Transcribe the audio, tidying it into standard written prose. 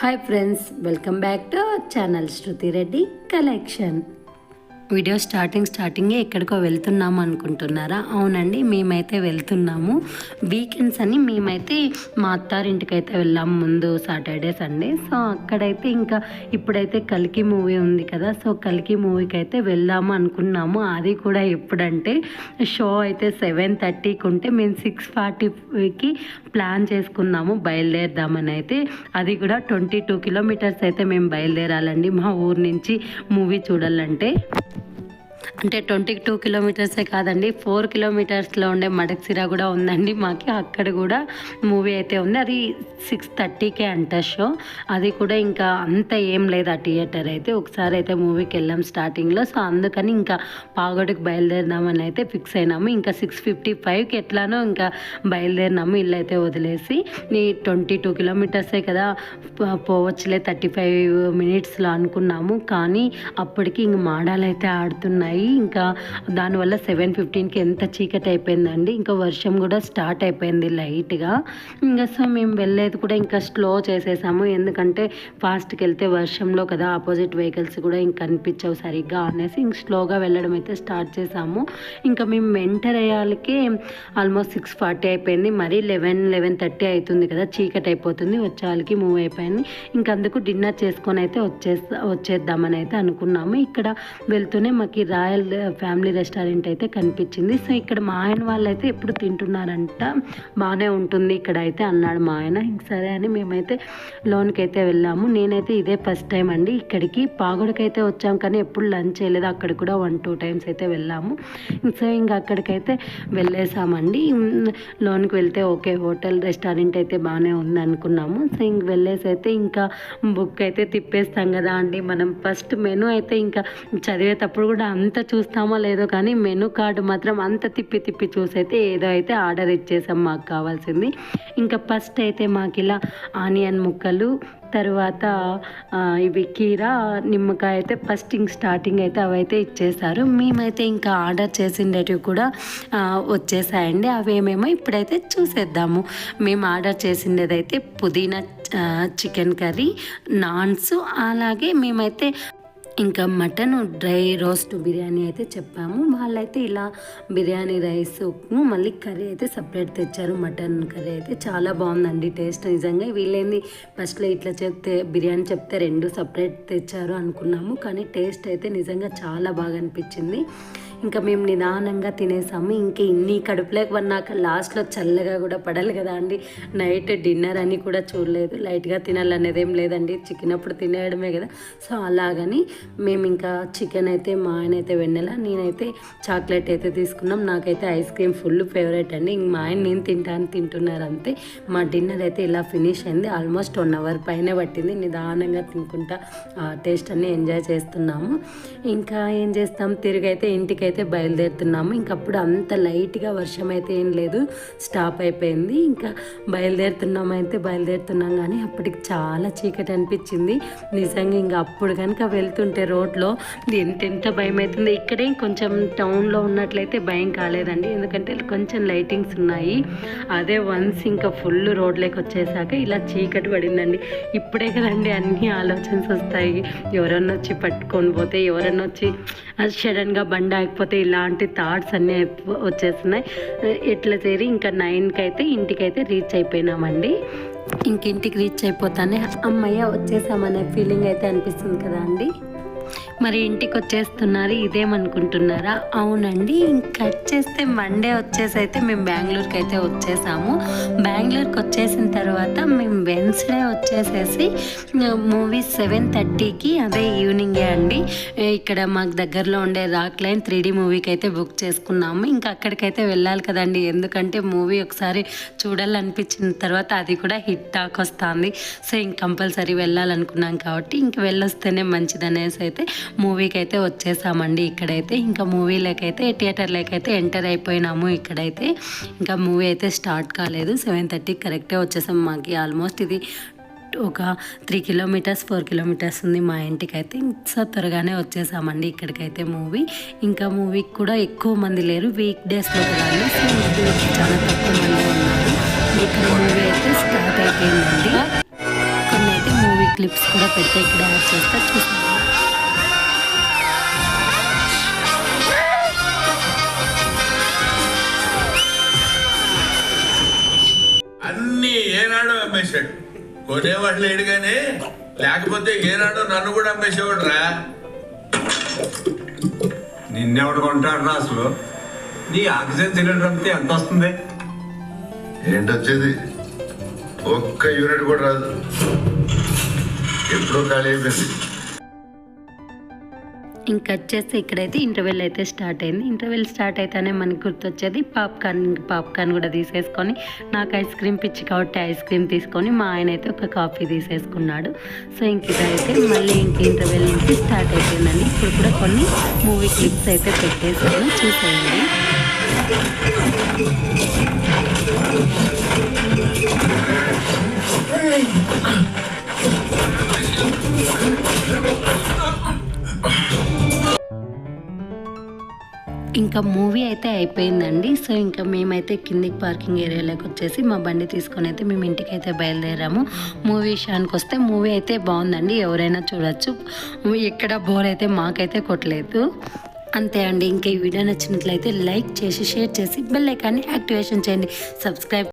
Hi friends, welcome back to our channel Shruti Reddy collection. Video స్టార్టింగే ఎక్కడికో వెళ్తున్నాము అనుకుంటున్నారా? అవునండి, మేమైతే వెళ్తున్నాము. వీకెండ్స్ అని మేమైతే మా అత్తారింటికి అయితే వెళ్ళాము ముందు సాటర్డే సండే. సో అక్కడైతే ఇంకా ఇప్పుడైతే కల్కి మూవీ ఉంది కదా, సో కల్కి మూవీకి అయితే వెళ్దాము అనుకున్నాము. అది కూడా ఎప్పుడంటే షో అయితే 7:30కి ఉంటే మేము 6:40కి ప్లాన్ చేసుకున్నాము బయలుదేరదామని. అయితే అది కూడా 22 కిలోమీటర్స్ అయితే మేము బయలుదేరాలండి మా ఊరు నుంచి మూవీ చూడాలంటే. అంటే 22 కిలోమీటర్సే కాదండి, 4 కిలోమీటర్స్లో ఉండే మడక్సిరా కూడా ఉందండి మాకి. అక్కడ కూడా మూవీ అయితే ఉంది. అది 6:30కే అంట షో. అది కూడా ఇంకా అంత ఏం లేదు ఆ థియేటర్ అయితే. ఒకసారి అయితే మూవీకి వెళ్ళాం స్టార్టింగ్లో. సో అందుకని ఇంకా పాగొడికి బయలుదేరినామని అయితే ఫిక్స్ అయినాము. ఇంకా 6:55కి ఎట్లానో ఇంకా బయలుదేరినాము ఇల్లు అయితే వదిలేసి. 22 కిలోమీటర్సే కదా, పోవచ్చులే 35 మినిట్స్లో అనుకున్నాము. కానీ అప్పటికి ఇంక మాడాలు అయితే ఆడుతున్నాయి. ఇంకా దానివల్ల 7:15కి ఎంత చీకటి అయిపోయిందండి. ఇంకా వర్షం కూడా స్టార్ట్ అయిపోయింది లైట్గా. ఇంకా సో మేము వెళ్ళేది కూడా ఇంకా స్లో చేసేసాము. ఎందుకంటే ఫాస్ట్కి వెళ్తే వర్షంలో కదా ఆపోజిట్ వెహికల్స్ కూడా ఇంక కనిపించవు సరిగ్గా అనేసి ఇంక స్లోగా వెళ్ళడం అయితే స్టార్ట్ చేసాము. ఇంకా మేము ఎంటర్ అయ్యాలకే ఆల్మోస్ట్ 6:40 అయిపోయింది. మరీ 11:30 అవుతుంది కదా, చీకటి అయిపోతుంది. వచ్చేవాళ్ళకి మూవ్ అయిపోయింది. ఇంక అందుకు డిన్నర్ చేసుకొని అయితే వచ్చేద్దామని అయితే అనుకున్నాము. ఇక్కడ వెళ్తూనే మాకు రాయల్ ఫ్యామిలీ రెస్టారెంట్ అయితే కనిపించింది. సో ఇక్కడ మా ఆయన వాళ్ళు అయితే ఎప్పుడు తింటున్నారంట, బాగానే ఉంటుంది ఇక్కడ అయితే అన్నాడు మా ఆయన. సరే అని మేమైతే లోన్కి అయితే వెళ్ళాము. నేనైతే ఇదే ఫస్ట్ టైం అండి ఇక్కడికి. పాగొడకైతే వచ్చాము కానీ ఎప్పుడు లంచ్ చేయలేదు. అక్కడ కూడా 1-2 టైమ్స్ అయితే వెళ్ళాము. సో ఇంకా అక్కడికైతే వెళ్ళేసామండి. లోన్కి వెళ్తే ఓకే, హోటల్ రెస్టారెంట్ అయితే బాగానే ఉంది అనుకున్నాము. సో ఇంక వెళ్ళేసి అయితే ఇంకా బుక్ అయితే తిప్పేస్తాం కదా అండి మనం. ఫస్ట్ మెనూ అయితే ఇంకా చదివేటప్పుడు కూడా అంత చూస్తామో లేదో కానీ మెనూ కార్డు మాత్రం అంత తిప్పి చూసి అయితే ఏదో అయితే ఆర్డర్ ఇచ్చేసాం మాకు కావాల్సింది. ఇంకా ఫస్ట్ అయితే మాకు ఇలా ఆనియన్ ముక్కలు, తర్వాత ఇవి కీరా, నిమ్మకాయ అయితే ఫస్ట్ స్టార్టింగ్ అయితే అవైతే ఇచ్చేసారు. మేమైతే ఇంకా ఆర్డర్ చేసిండేటివి కూడా వచ్చేసాయండి. అవేమేమో ఇప్పుడైతే చూసేద్దాము. మేము ఆర్డర్ చేసిండేదైతే పుదీనా చికెన్ కర్రీ, నాన్స్, అలాగే మేమైతే ఇంకా మటన్ డ్రై రోస్ట్ బిర్యానీ అయితే చెప్పాము. వాళ్ళైతే ఇలా బిర్యానీ రైస్ మళ్ళీ కర్రీ అయితే సపరేట్ తెచ్చారు. మటన్ కర్రీ అయితే చాలా బాగుందండి టేస్ట్. నిజంగా వీళ్ళేంది ఫస్ట్లో ఇట్లా చెప్తే బిర్యానీ చెప్తే 2 సపరేట్ తెచ్చారు అనుకున్నాము. కానీ టేస్ట్ అయితే నిజంగా చాలా బాగా అనిపించింది. ఇంకా మేము నిదానంగా తినేసాము. ఇంక ఇన్ని కడుపులోకి పడినాక లాస్ట్లో చల్లగా కూడా పడాలి కదా అండి. నైట్ డిన్నర్ అని కూడా చూడలేదు, లైట్గా తినాలనేది ఏం లేదండి, చికెన్ అప్పుడు తినేయడమే కదా. సో అలాగని మేము ఇంకా చికెన్ అయితే మా ఆయన అయితే వెన్నెల, నేనైతే చాక్లెట్ అయితే తీసుకున్నాం. నాకైతే ఐస్ క్రీమ్ ఫుల్ ఫేవరెట్ అండి. ఇంక మా ఆయన నేను తింటున్నారు అంతే. మా డిన్నర్ అయితే ఇలా ఫినిష్ అయింది. ఆల్మోస్ట్ 1 అవర్ పైనే పట్టింది. నిదానంగా తినుకుంటా టేస్ట్ అన్ని ఎంజాయ్ చేస్తున్నాము. ఇంకా ఏం చేస్తాం, తిరిగైతే ఇంటికి అయితే బయలుదేరుతున్నాము. ఇంకప్పుడు అంత లైట్గా వర్షం అయితే ఏం లేదు, స్టాప్ అయిపోయింది. ఇంకా బయలుదేరుతున్నాం కానీ అప్పటికి చాలా చీకటి అనిపించింది నిజంగా. ఇంకా అప్పుడు కనుక వెళ్తుంటే రోడ్లో ఎంత భయం అవుతుంది. ఇక్కడే కొంచెం టౌన్లో ఉన్నట్లయితే భయం కాలేదండి, ఎందుకంటే కొంచెం లైటింగ్స్ ఉన్నాయి. అదే వన్స్ ఇంకా ఫుల్ రోడ్లోకి వచ్చేసాక ఇలా చీకటి పడిందండి. ఇప్పుడే కదండి అన్ని ఆలోచనస్ వస్తాయి. ఎవరన్నా వచ్చి పట్టుకొని పోతే, ఎవరన్నా వచ్చి సడన్గా బండి ఆగిపోతే, ఇలాంటి థాట్స్ అన్నీ వచ్చేస్తున్నాయి. ఎట్లా చేరి ఇంకా 9కి అయితే ఇంటికైతే రీచ్ అయిపోయినామండి. ఇంటికి రీచ్ అయిపోతానే అమ్మయ్య వచ్చేసామనే ఫీలింగ్ అయితే అనిపిస్తుంది కదా అండి. మరి ఇంటికి వచ్చేస్తున్నారు ఇదేమనుకుంటున్నారా? అవునండి, కట్ చేస్తే మండే వచ్చేసి అయితే మేము బెంగళూరుకి అయితే వచ్చేసాము. బెంగళూరుకి వచ్చేసిన తర్వాత మేము వెన్స్డే వచ్చేసేసి మూవీ 7:30కి, అదే ఈవినింగే అండి, ఇక్కడ మాకు దగ్గరలో ఉండే రాక్ లైన్ 3D మూవీకి అయితే బుక్ చేసుకున్నాము. ఇంకా అక్కడికైతే వెళ్ళాలి కదండి, ఎందుకంటే మూవీ ఒకసారి చూడాలనిపించిన తర్వాత అది కూడా హిట్ టాక్ వస్తుంది. సో ఇంక కంపల్సరీ వెళ్ళాలనుకున్నాం కాబట్టి ఇంక వెళ్ళొస్తేనే మంచిదనేసి అయితే మూవీకి అయితే వచ్చేసామండి. ఇక్కడైతే ఇంకా మూవీలోకైతే థియేటర్లోకైతే ఎంటర్ అయిపోయినాము. ఇక్కడైతే ఇంకా మూవీ అయితే స్టార్ట్ కాలేదు. 7:30 కరెక్టే వచ్చేసాం. మాకు ఆల్మోస్ట్ ఇది ఒక 3 కిలోమీటర్స్ 4 కిలోమీటర్స్ ఉంది మా ఇంటికి అయితే. సో త్వరగానే వచ్చేసామండి ఇక్కడికైతే మూవీ. ఇంకా మూవీకి కూడా ఎక్కువ మంది లేరు, వీక్ డేస్లో కదండి. సో చాలా తక్కువ మంది ఉన్నారు. ఇక్కడ మూవీ అయితే స్టార్ట్ అయిపోయిందండి. కొన్ని అయితే మూవీ క్లిప్స్ కూడా పెడితే ఇక్కడ యాడ్ చేస్తా చూస్తాను. అన్ని ఏనాడో అమ్మేశాడు, కొనేవాడు లేడు కానీ లేకపోతే ఏనాడో నన్ను కూడా అమ్మేసేవాడు రా. నిన్నెవడు కొంటాడు రా అసలు? నీ ఆక్సిజన్ సిలిండర్ అమ్మితే ఎంత వస్తుంది? ఏంటొచ్చేది? ఒక్క యూనిట్ కూడా రాదు, ఎప్పుడో ఖాళీ అయిపోయింది. ఇంకా వచ్చేసి ఇక్కడైతే ఇంటర్వెల్ అయితే స్టార్ట్ అయింది. ఇంటర్వెల్ స్టార్ట్ అయితేనే మనకి గుర్తొచ్చేది పాప్కార్న్ కూడా తీసేసుకొని, నాకు ఐస్ క్రీమ్ పిచ్చి కాబట్టి ఐస్ క్రీమ్ తీసుకొని మా ఆయన అయితే ఒక కాఫీ తీసేసుకున్నాడు. సో ఇంక ఇదైతే మళ్ళీ ఇంక ఇంటర్వెల్ నుంచి స్టార్ట్ అయిపోయిందండి. ఇప్పుడు కూడా కొన్ని మూవీ క్లిప్స్ అయితే పెట్టేసాను, చూసేయండి. ఇంకా మూవీ అయితే అయిపోయిందండి. సో ఇంకా మేమైతే కిందికి పార్కింగ్ ఏరియాలోకి వచ్చేసి మా బండి తీసుకొని అయితే మేము ఇంటికి అయితే బయలుదేరాము. మూవీ విషయానికి వస్తే మూవీ అయితే బాగుందండి, ఎవరైనా చూడొచ్చు, ఎక్కడ బోర్ అయితే మాకైతే కొట్టలేదు. అంతే అండి. ఇంకా ఈ వీడియో నచ్చినట్లయితే లైక్ చేసి షేర్ చేసి బెల్ ఐకాన్ని యాక్టివేషన్ చేయండి. సబ్స్క్రైబ్